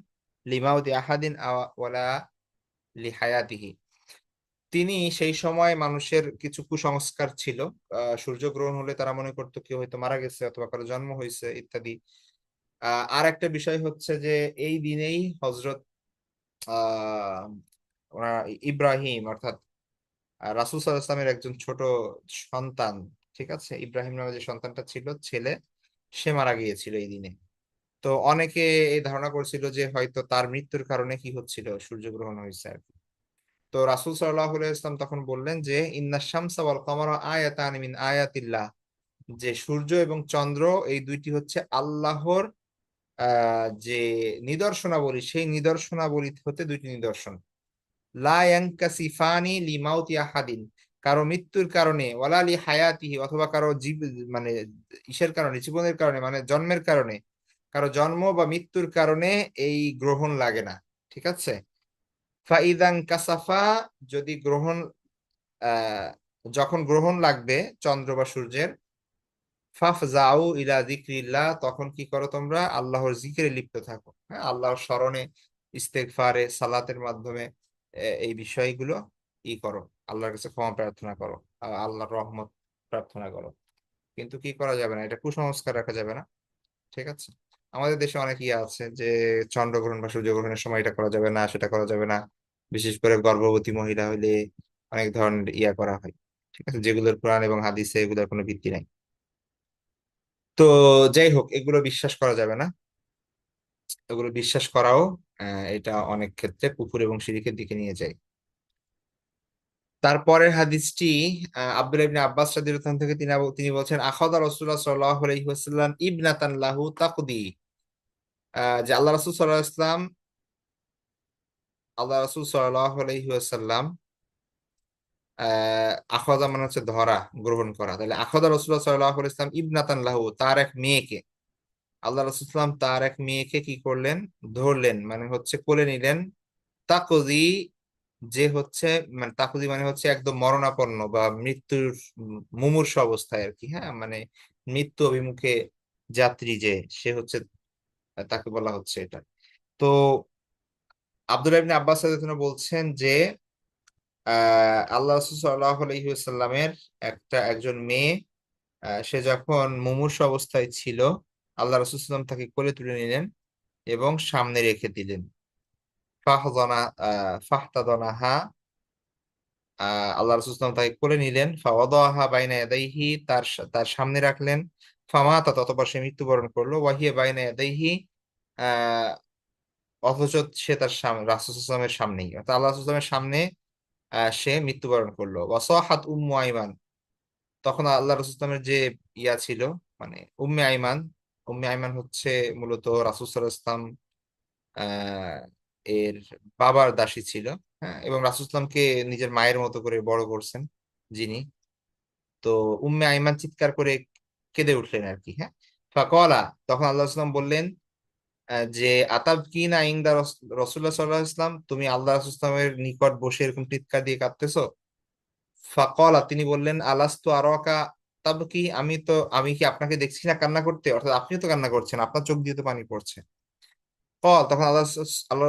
লিমাউতি আহাদিন ওয়ালা লিহায়াতিহি। তিনি সেই সময় মানুষের কিছু কুসংস্কার ছিল। সূর্যগ্রহণ হলে তারা মনে করতো কেউ হয়তো মারা গেছে অথবা কারো জন্ম হয়েছে ইত্যাদি। আর একটা বিষয় হচ্ছে যে এই দিনেই হজরত আহ ওনার ইব্রাহিম অর্থাৎ রাসূল সাল্লাল্লাহু আলাইহি ওয়াসাল্লামের একজন ছোট সন্তান, ঠিক আছে, ইব্রাহিম নামে যে সন্তানটা ছিল ছেলে, সে মারা গিয়েছিল এই দিনে। তো অনেকে এই ধারণা করছিল যে হয়তো তার মৃত্যুর কারণে কি হচ্ছিল, সূর্যগ্রহণ হয়েছে আর কি। তো রাসূল সাল্লাল্লাহু আলাইহি ওয়াসাল্লাম তখন বললেন যে ইন্নাশ শামসা ওয়াল কমারা আয়াতান মিন আয়াতিল্লাহ, যে সূর্য এবং চন্দ্র এই দুইটি হচ্ছে আল্লাহর যে নিদর্শনাবলী, সেই নিদর্শনাবলী হতে দুইটি নিদর্শন। লা ইয়ানকাসিফানি লিমাউতি আহাদিন, কারো মৃত্যুর কারণে, ওয়ালা লি হায়াতিহি, অথবা কারো জীব মানে ইসের কারণে, জীবনের কারণে মানে জন্মের কারণে, কারো জন্ম বা মৃত্যুর কারণে এই গ্রহণ লাগে না, ঠিক আছে। ফাইদান কাসাফা, যদি গ্রহণ আহ যখন গ্রহণ লাগবে চন্দ্র বা সূর্যের, ফাফজাউ ইলা যিকরিল্লাহ, তখন কি করো তোমরা, আল্লাহর জিকিরে লিপ্ত থাকো, হ্যাঁ, আল্লাহর স্মরণে, ইস্তেগফারে, সালাতের মাধ্যমে এই বিষয়গুলো করো, আল্লাহর কাছে ক্ষমা প্রার্থনা করো, আল্লাহর রহমত প্রার্থনা করো। কিন্তু কি করা যাবে না, এটা কুসংস্কার রাখা যাবে না, ঠিক আছে। আমাদের দেশে অনেক আছে যে চন্দ্রগ্রহণ বা সূর্যগ্রহণের সময় এটা করা যাবে না, সেটা করা যাবে না। বিশেষ করে গর্ভবতী মহিলা হইলে অনেক ধরনের করা হয়, ঠিক আছে, যেগুলোর কোরআন এবং হাদিসে এগুলোর কোনো ভিত্তি নাই। তো যাই হোক, এগুলো বিশ্বাস করা যাবে না। এগুলো বিশ্বাস করাও এটা অনেক ক্ষেত্রে কুফর এবং শিরকের দিকে নিয়ে যায়। তারপরের হাদিসটি আব্দুল্লাহ ইবনে আব্বাস রাদিয়াল্লাহু আনহু থেকে, তিনি বলছেন আখাযা রাসূলুল্লাহ সাল্লাল্লাহু আলাইহি ওয়াসাল্লাম ইবনাতান লাহু তাকদি, যে আল্লাহ রাসূল সাল্লাল্লাহু আলাইহি ওয়াসাল্লাম আখাযা মানে হচ্ছে ধরা, গ্রহণ করা, তাহলে আখাযা রাসূলুল্লাহ সাল্লাল্লাহু আলাইহি ওয়াসাল্লাম ইবনাতান লাহু, তার এক মেয়েকে, আল্লাহ রাসূল সাল্লাম তার এক মেয়েকে কি করলেন, ধরলেন, মানে হচ্ছে কোলে নিলেন। তাকদি, যে হচ্ছে মানে তাকদি মানে হচ্ছে একদম মরণাপন্ন বা মৃত্যুর মুমূর্ষু অবস্থায় আর কি, হ্যাঁ, মানে মৃত্যু অভিমুখে যাত্রী যে, সে হচ্ছে, তাকে বলা হচ্ছে এটা। তো আব্দুল্লাহ ইবনে আব্বাস রাদিয়াল্লাহু আনহু বলছেন যে আল্লাহ রাসূল সাল্লাল্লাহু আলাইহি ওয়াসাল্লামের একজন মেয়ে, সে যখন মুমূর্ষু অবস্থায় ছিল, আল্লাহ রাসূল সাল্লাল্লাহু আলাইহি ওয়াসাল্লাম তাকে কোলে তুলে নিলেন এবং সামনে রেখে দিলেন। ফাহদানা ফাহতাদানাহা, আল্লাহ রাসূল সাল্লাল্লাহু আলাইহি ওয়াসাল্লাম তাকে কোলে নিলেন। ফাওয়াদাহা বাইনা ইয়াদাইহি, তার সামনে রাখলেন। ফামাতা, ততপর সে মৃত্যুবরণ করলো। ওয়াহিয়া বাইনা ইয়াদাইহি, আহ অথচ সে তার সামনে, রাসূল সাল্লাল্লাহু আলাইহি ওয়াসাল্লামের সামনেই, অর্থাৎ আল্লাহ রাসূল সাল্লাল্লাহু আলাইহি ওয়াসাল্লামের সামনে সে মৃত্যুবরণ করলো। ওয়াসাহাত উম্মু আইমান, তখন আল্লাহ রাসূল সাল্লাল্লাহু আলাইহি ওয়াসাল্লামের যে ছিল, মানে উম্মে আইমান, উম্মে আইমান হচ্ছে মূলত রাসূল সাল্লাল্লাহু আলাইহি ওয়াসাল্লাম আহ এর বাবার দাসী ছিল, হ্যাঁ, এবং রাসূল সাল্লামকে নিজের মায়ের মতো করে বড় করছেন যিনি। তো উম্মে আইমান চিৎকার করে কেঁদে উঠলেন আর কি, হ্যাঁ। ফাকলা, তখন আল্লাহ সাল্লাম বললেন যে আতাব কি না ইংদা রসুল্লাহ সাল্লাহ ইসলাম, তুমি আল্লাহ রাসূলের নিকট বসে এরকম চিৎকার দিয়ে কাঁদতেছো। ফাকলা, তিনি বললেন আলাস্তু আরাকা তাবকি, আমি কি আপনাকে দেখছি না কান্না করতে, অর্থাৎ আপনিও তো কান্না করছেন, আপনার চোখ দিয়ে তো পানি পড়ছে। তখন আল্লাহ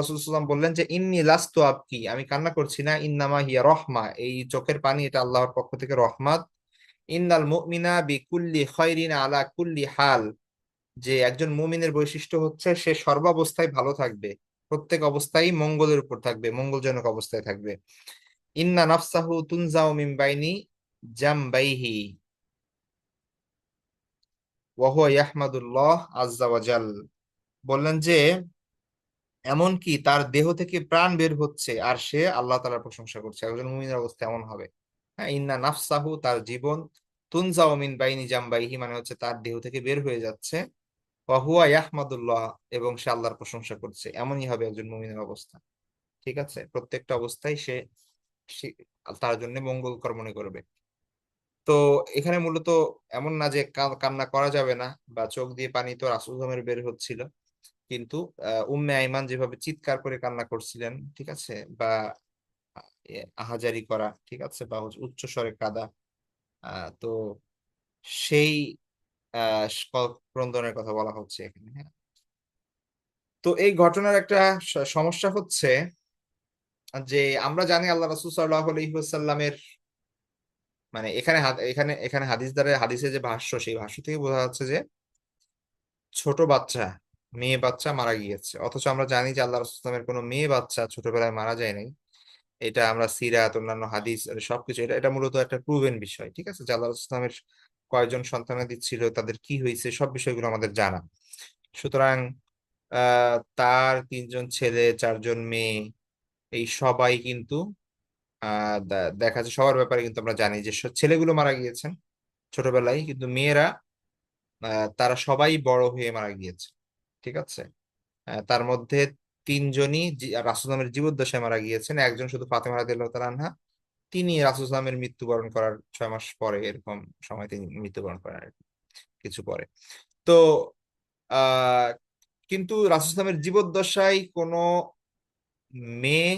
রাসূল সাল্লাম বললেন যে ইন্নী লাস্তু আবকি, আমি কান্না করছি না, ইন্নামা হিয়া রহমা, এই চোখের পানি এটা আল্লাহর পক্ষ থেকে রহমত। ইন্নাল মুমিনা বিকুল্লি খায়রিন আলা কুল্লি হাল, যে একজন মুমিনের বৈশিষ্ট্য হচ্ছে সে সর্বাবস্থায় ভালো থাকবে, প্রত্যেক অবস্থায় মঙ্গলের উপর থাকবে, মঙ্গলজনক অবস্থায় থাকবে। ইন্না নাফসাহু তুনজাউ মিন বাইনি জামবাইহি ওয়া হুয়া ইয়াহমাদুল্লাহ আযজা ওয়া জাল, বললেন যে এমনকি তার দেহ থেকে প্রাণ বের হচ্ছে আর সে আল্লাহ তাআলার প্রশংসা করছে, একজন মুমিনের অবস্থা এমন হবে। হ্যাঁ, ইন্না নাফসাহু, তার জীবন, তুনজাউ মিন বাইনি জামবাইহি মানে হচ্ছে তার দেহ থেকে বের হয়ে যাচ্ছে, ওয়া হুয়া ইয়াহমাদুল্লাহ, এবং সে আল্লাহর প্রশংসা করছে, এমনই হবে একজন মুমিনের অবস্থা, ঠিক আছে, প্রত্যেকটা অবস্থায় সে সে তার জন্য মঙ্গলকর মনে করবে। তো এখানে মূলত এমন না যে কান্না করা যাবে না, বা চোখ দিয়ে পানি তো রাসূল বের হচ্ছিল, কিন্তু উম্মে আইমান যেভাবে চিৎকার করে কান্না করছিলেন, ঠিক আছে, বা আহাজারি করা, ঠিক আছে, বা হচ্ছে উচ্চ স্বরে কাঁদা, তো সেই ক্রন্দনের কথা বলা হচ্ছে এখানে, হ্যাঁ। তো এই ঘটনার একটা সমস্যা হচ্ছে যে আমরা জানি আল্লাহ রাসূল সাল্লাল্লাহু আলাইহি ওয়াসাল্লামের মানে এখানে এখানে এখানে হাদিস দ্বারা হাদিসের যে ভাষ্য সেই ভাষ্য থেকে বোঝা যাচ্ছে যে ছোট বাচ্চা মেয়ে বাচ্চা মারা গিয়েছে, অথচ আমরা জানি যে আল্লাহ রাসূল সাল্লাল্লাহু আলাইহি ওয়াসাল্লামের কোনো মেয়ে বাচ্চা ছোটবেলায় মারা যায় নাই। এটা আমরা সিরাত অন্যান্য হাদিস সবকিছু এটা এটা মূলত একটা প্রুভেন বিষয়, ঠিক আছে, যে আল্লাহ রাসূল সাল্লাল্লাহু আলাইহি ওয়াসাল্লামের কয়জন সন্তানাদি ছিল, তাদের কি হয়েছে, সব বিষয়গুলো আমাদের জানা। সুতরাং তার তিনজন ছেলে চারজন মেয়ে এই সবাই কিন্তু দেখা যাচ্ছে সবার ব্যাপারে কিন্তু আমরা জানি যে ছেলেগুলো মারা গিয়েছেন ছোটবেলায়, কিন্তু মেয়েরা তারা সবাই বড় হয়ে মারা গিয়েছে, ঠিক আছে। তার মধ্যে তিনজনই রাসূলুল্লাহের জীবদ্দশায় মারা গিয়েছেন, একজন শুধু ফাতেমা রাদিয়াল্লাহু তাআলা আনহা, তিনি রাসূলুল্লাহের মৃত্যুবরণ করার 6 মাস পরে এরকম সময় তিনি মৃত্যুবরণ করেন আর কি, কিছু পরে। তো আহ কিন্তু রাসূলুল্লাহের জীবদ্দশায় কোনো মেয়ে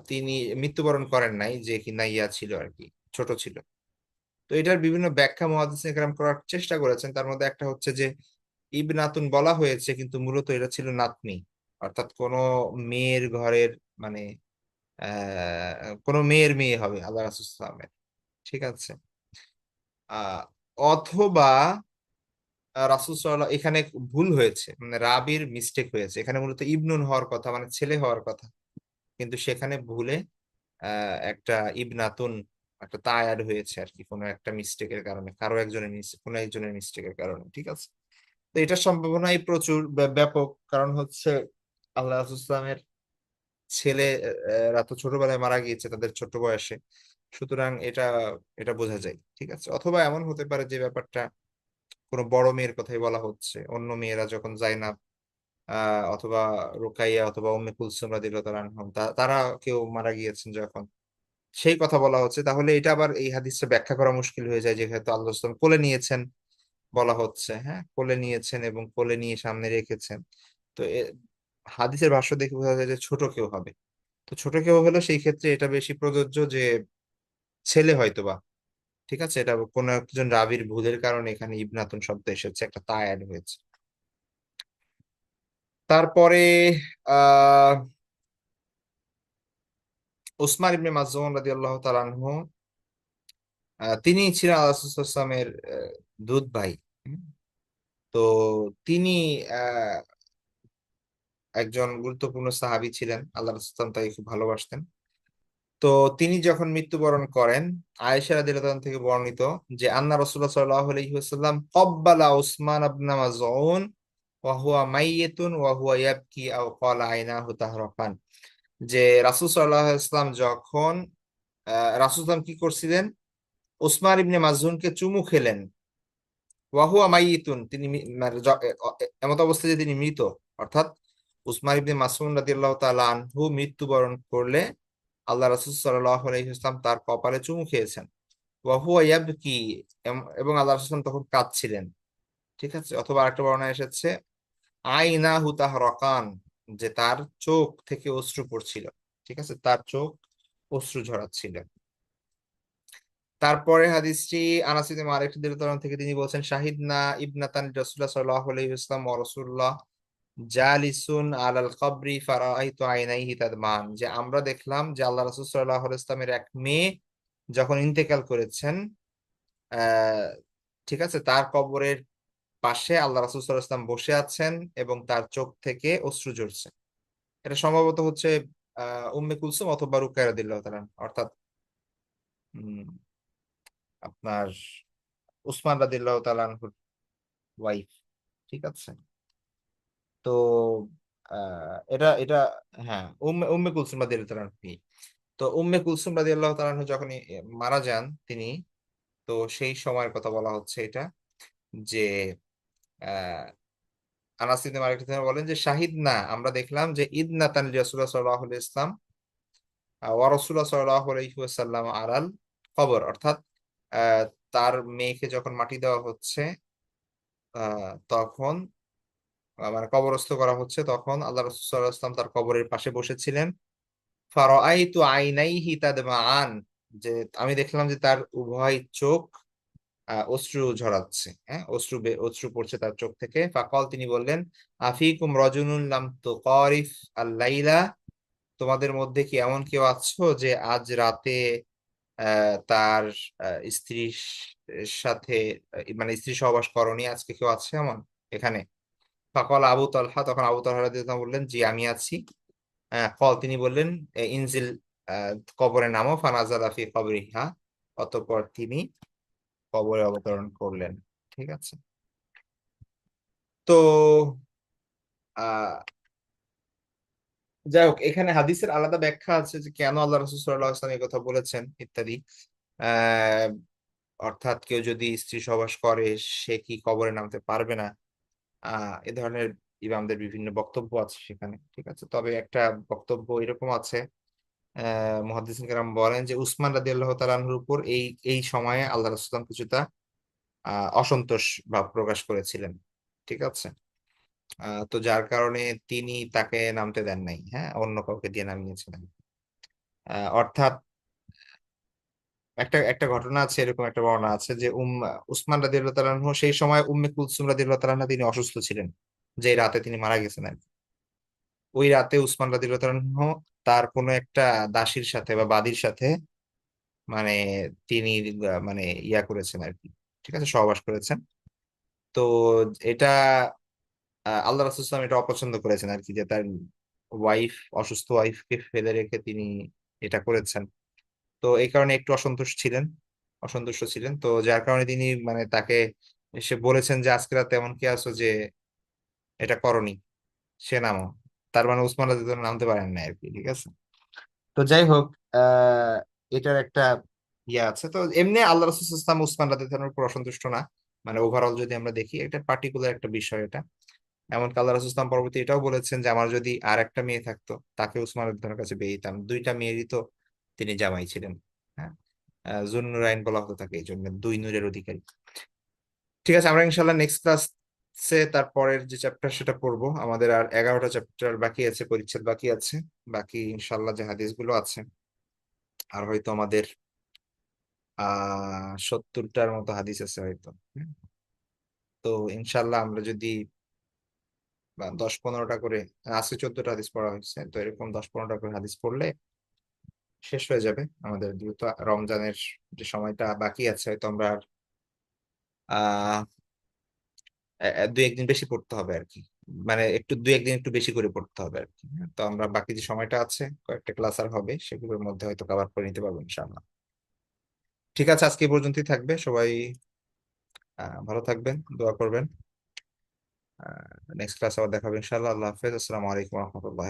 তিনি মৃত্যুবরণ করেন নাই, যে কিনা ইয়া ছিল আর কি, ছোট ছিল। তো এটার বিভিন্ন ব্যাখ্যা মুহাদ্দিসিন কেরাম করার চেষ্টা করেছেন, তার মধ্যে একটা হচ্ছে যে ইবনাতুন বলা হয়েছে কিন্তু মূলত এটা ছিল নাতনি, অর্থাৎ কোন মেয়ের ঘরের মানে কোন মেয়ের মেয়ে হবে আল্লাহ রাসূল সাল্লাল্লাহু আলাইহি ওয়াসাল্লামের, ঠিক আছে। আহ অথবা রাসূল সাল্লাল্লাহু এখানে ভুল হয়েছে, মানে রাবির মিস্টেক হয়েছে, এখানে মূলত ইবনুন হওয়ার কথা, মানে ছেলে হওয়ার কথা, কিন্তু সেখানে ভুলে একটা ইবনাতুন একটা তা অ্যাড হয়েছে আর কি, কোনো একটা মিস্টেকের কারণে, কারো একজনের কোনো একজনের মিস্টেকের কারণে, ঠিক আছে। তো এটার সম্ভাবনাই প্রচুর ব্যাপক, কারণ হচ্ছে আল্লাহ রাসূলুল্লাহ সাল্লাল্লাহু আলাইহি ওয়াসাল্লামের ছেলে রা তো ছোটবেলায় মারা গিয়েছে তাদের ছোট বয়সে, সুতরাং এটা এটা বোঝা যায়, ঠিক আছে। অথবা এমন হতে পারে যে ব্যাপারটা কোনো বড় মেয়ের কথাই বলা হচ্ছে, অন্য মেয়েরা যখন যায়নাব অথবা রুকাইয়া অথবা উম্মে কুলসুম রাদিয়াল্লাহু তাআলা আনহুম তারা কেউ মারা গিয়েছেন যখন, সেই কথা বলা হচ্ছে, তাহলে এটা আবার এই হাদিসটা ব্যাখ্যা করা মুশকিল হয়ে যায়, যেহেতু আল্লাহ রাসূল কোলে নিয়েছেন বলা হচ্ছে, হ্যাঁ, কোলে নিয়েছেন এবং কোলে নিয়ে সামনে রেখেছেন। তো হাদিসের ভাষ্য দেখে বোঝা যায় যে ছোট কেউ হবে। তো ছোট কেউ হলে সেই ক্ষেত্রে এটা বেশি প্রযোজ্য যে ছেলে হয়তোবা, ঠিক আছে, এটা কোন একজন রাবীর ভুলের কারণে এখানে ইবনাতুন শব্দ এসেছে, একটা তা অ্যাড হয়েছে। তারপরে আহ উসমান ইবনে মাযউন রাদিয়াল্লাহু তাআলা আনহু, তিনি ছিলেন আল্লাহ রাসূলুল্লাহ সাল্লাল্লাহু আলাইহি ওয়াসাল্লামের দুধ ভাই। হুম। তো তিনি আহ একজন গুরুত্বপূর্ণ সাহাবী ছিলেন, আল্লাহ রাসূল সাল্লাল্লাহু আলাইহি ওয়াসাল্লাম তাকে খুব ভালোবাসতেন। তো তিনি যখন মৃত্যুবরণ করেন, আয়েশা রাদিয়াল্লাহু আনহা থেকে বর্ণিত যে আন্না রাসূলুল্লাহ সাল্লাল্লাহু আলাইহি ওয়াসাল্লাম ক্বাব্বালা উসমান ইবনে মাযউন ওয়া হুয়া মাইয়িতুন ওয়া হুয়া ইয়াবকি আও ক্বালা আইনাহু তাহরাকান, যে রাসূল সাল্লাল্লাহু আলাইহি ওয়াসাল্লাম যখন রাসূল সাল্লাল্লাহু আলাইহি ওয়াসাল্লাম কি করছিলেন, উসমান ইবনে মাযউনকে চুমু খেলেন, ওয়া হুয়া মাইয়িতুন, তিনি মানে এমত অবস্থায় যে তিনি মৃত, অর্থাৎ উসমান ইবনে মাসউদ রাদিয়াল্লাহু তাআলা আনহু মৃত্যুবরণ করলে আল্লাহ রাসূল সাল্লাল্লাহু আলাইহি ওয়াসাল্লাম তার কপালে চুমু খেয়েছেন, ওয়া হুয়া ইয়াবকি, এবং আল্লাহ রাসূল সাল্লাল্লাহু আলাইহি ওয়াসাল্লাম তখন কাঁদছিলেন, ঠিক আছে। অথবা আরেকটা বর্ণনা এসেছে আইনাহু তাহরাকান, যে তার চোখ থেকে অশ্রু পড়ছিল, ঠিক আছে, তার চোখ অশ্রু ঝরাচ্ছিল। তারপরে হাদিসটি আনাস ইবনে মালিক রাদিয়াল্লাহু আনহু থেকে তিনি বলছেন শাহিদনা ইবনাতান রাসূলুল্লাহ সাল্লাল্লাহু আলাইহি ওয়াসাল্লাম ওয়া রাসূলুল্লাহ জালিসুন আলাল কবরি ফারাআইতু আইনাইহি তাদমান, যে আমরা দেখলাম যে আল্লাহ রাসূল সাল্লাল্লাহু আলাইহি ওয়াসাল্লামের এক মেয়ে যখন ইন্তেকাল করেছেন, আহ ঠিক আছে, তার কবরের পাশে আল্লাহ রাসূল সাল্লাল্লাহু আলাইহি ওয়াসাল্লাম বসে আছেন এবং তার চোখ থেকে অশ্রু ঝরছে। এটা সম্ভবত হচ্ছে উম্মে কুলসুম অথবা রুকায়া রাদিয়াল্লাহু তাআলা, অর্থাৎ উম, আপনার উসমান রাদিয়াল্লাহু তাআলা আনহুর ওয়াইফ, ঠিক আছে। তো এটা এটা হ্যাঁ, উম্মে উম্মে কুলসুম রাদিয়াল্লাহু তাআলা আনহু। তো উম্মে কুলসুম রাদিয়াল্লাহু তাআলা আনহু যখন মারা যান তিনি, তো সেই সময়ের কথা বলা হচ্ছে এটা, যে আহ আনাস ইবনে মালিক রাদিয়াল্লাহু বলেন যে শাহিদ না, আমরা দেখলাম যে ঈদ নাতান রাসূলুল্লাহ সাল্লাল্লাহু আলাইহি ইসলাম ওয়া রাসূলুল্লাহ সাল্লাল্লাহু আলাইহি ওয়াসাল্লাম আলাল কবর, অর্থাৎ আহ, তার মেয়েকে যখন মাটি দেওয়া হচ্ছে তখন মানে কবরস্থ করা হচ্ছে, তখন আল্লাহ রাসূল সাল্লাল্লাহু আলাইহি ওয়াসাল্লাম তার কবরের পাশে বসেছিলেন। ফারাআইতু আইনাইহি তাদমাআন, যে আমি দেখলাম যে তার উভয় চোখ অশ্রু ঝরাচ্ছে, হ্যাঁ, অশ্রু পড়ছে তার চোখ থেকে। ফাকাল, তিনি বললেন, আফিকুম রজুলুন লাম তুকারিফ আল লাইলা, তোমাদের মধ্যে কি এমন কেউ আছো যে আজ রাতে তার স্ত্রীর সাথে মানে স্ত্রী সহবাস করনি? আজকে কেউ আছে এমন এখানে? ফাকাল আবু তালহা, তখন আবু তালহা রাদিয়াল্লাহু আনহু বললেন, জি আমি আছি। কল, তিনি বললেন, ইনজিল, কবরে নামো। ফানাজালা ফি কবরিহা, অতঃপর তিনি কবরে অবতরণ করলেন। ঠিক আছে। তো আহ যাই হোক, এখানে হাদিসের আলাদা ব্যাখ্যা আছে যে কেন আল্লাহ রাসূল সাল্লাল্লাহু আলাইহি ওয়াসাল্লাম এই কথা বলেছেন ইত্যাদি। আহ অর্থাৎ কেউ যদি স্ত্রী সহবাস করে সে কি কবরে নামতে পারবে না? এ ধরনের ইমামদের বিভিন্ন বক্তব্য আছে সেখানে। ঠিক আছে, তবে একটা বক্তব্য এরকম আছে, মুহাদ্দিসিন কেরাম বলেন যে উসমান রাদিয়াল্লাহু তাআলা আনহুর উপর এই এই সময়ে আল্লাহ রাসূল সাল্লাল্লাহু আলাইহি ওয়াসাল্লাম কিছুটা অসন্তোষ ভাব প্রকাশ করেছিলেন। ঠিক আছে। তো যার কারণে তিনি তাকে নামতে দেন নাই, হ্যাঁ, অন্য কাউকে দিয়ে নামিয়েছিলেন। অর্থাৎ একটা একটা ঘটনা আছে, এরকম একটা বর্ণনা আছে যে উসমান রাদিয়াল্লাহু তাআলা আনহু সেই সময় উম্মে কুলসুম রাদিয়াল্লাহু তাআলা আনহা তিনি অসুস্থ ছিলেন, যে রাতে তিনি মারা গেছেন আর কি। ওই রাতে উসমান রাদিয়াল্লাহু তাআলা আনহু তার কোনো একটা দাসীর সাথে বা বাদীর সাথে মানে তিনি মানে ইয়া করেছেন আর কি। ঠিক আছে, সহবাস করেছেন। তো এটা আল্লাহ রাসূল সাল্লাল্লাহু আলাইহি ওয়াসাল্লাম এটা অপছন্দ করেছেন আর কি, যে তার ওয়াইফ, অসুস্থ ওয়াইফকে ফেলে রেখে তিনি এটা করেছেন। তো এই কারণে একটু অসন্তুষ্ট ছিলেন। তো যার কারণে তিনি মানে তাকে এসে বলেছেন যে আজকে রাতে এমন কি আছো যে এটা করনি, সে নামো। তার মানে উসমান রাদিয়াল্লাহু তাআলা নামতে পারেন না আর কি। ঠিক আছে। তো যাই হোক, আহ এটার একটা ইয়ে আছে। তো এমনি আল্লাহ রাসূল সাল্লাল্লাহু আলাইহি ওয়াসাল্লাম উসমান রাদিয়াল্লাহু তাআলার উপর অসন্তুষ্ট না, মানে ওভারঅল যদি আমরা দেখি এটা পার্টিকুলার একটা বিষয় এটা। এমনকি আল্লাহ রাসূল সাল্লাল্লাহু আলাইহি ওয়াসাল্লাম পরবর্তী এটাও বলেছেন যে আমার যদি আর একটা মেয়ে থাকতো তাকে উসমান রাদিয়াল্লাহু তাআলার কাছে বিয়ে দিতাম। দুইটা মেয়েরই তো তিনি জামাই ছিলেন। হ্যাঁ, যুন্নুরাইন বলা হতো তাকে, এই জন্য দুই নূরের অধিকারী। ঠিক আছে, আমরা ইনশাল্লাহ নেক্সট ক্লাসে তারপরের যে চ্যাপ্টার সেটা পড়বো। আমাদের আর 11টা চ্যাপ্টার বাকি আছে, পরিচ্ছেদ বাকি আছে। বাকি ইনশাল্লাহ যে হাদিসগুলো আছে, আর হয়তো আমাদের 70টার মতো হাদিস আছে হয়তো। হুম। তো ইনশাল্লাহ আমরা যদি 10-15টা করে, আজকে 14টা হাদিস পড়া হয়েছে, তো এরকম 10-15টা করে হাদিস পড়লে শেষ হয়ে যাবে আমাদের দ্রুত রমজানের যে সময়টা বাকি আছে। হয়তো আমরা আর আহ 2-1 দিন বেশি পড়তে হবে আর কি, মানে একটু 2-1 দিন একটু বেশি করে পড়তে হবে আর কি। হ্যাঁ, তো আমরা বাকি যে সময়টা আছে, কয়েকটা ক্লাস আর হবে, সেগুলোর মধ্যে হয়তো কভার করে নিতে পারবো ইনশাআল্লাহ। ঠিক আছে, আজকে এই পর্যন্তই থাকবে। সবাই ভালো থাকবেন, দোয়া করবেন। নেক্সট ক্লাস আবার দেখা হবে ইনশাআল্লাহ। আল্লাহ হাফেজ, আসসালামু আলাইকুম রহমতুল্লাহ।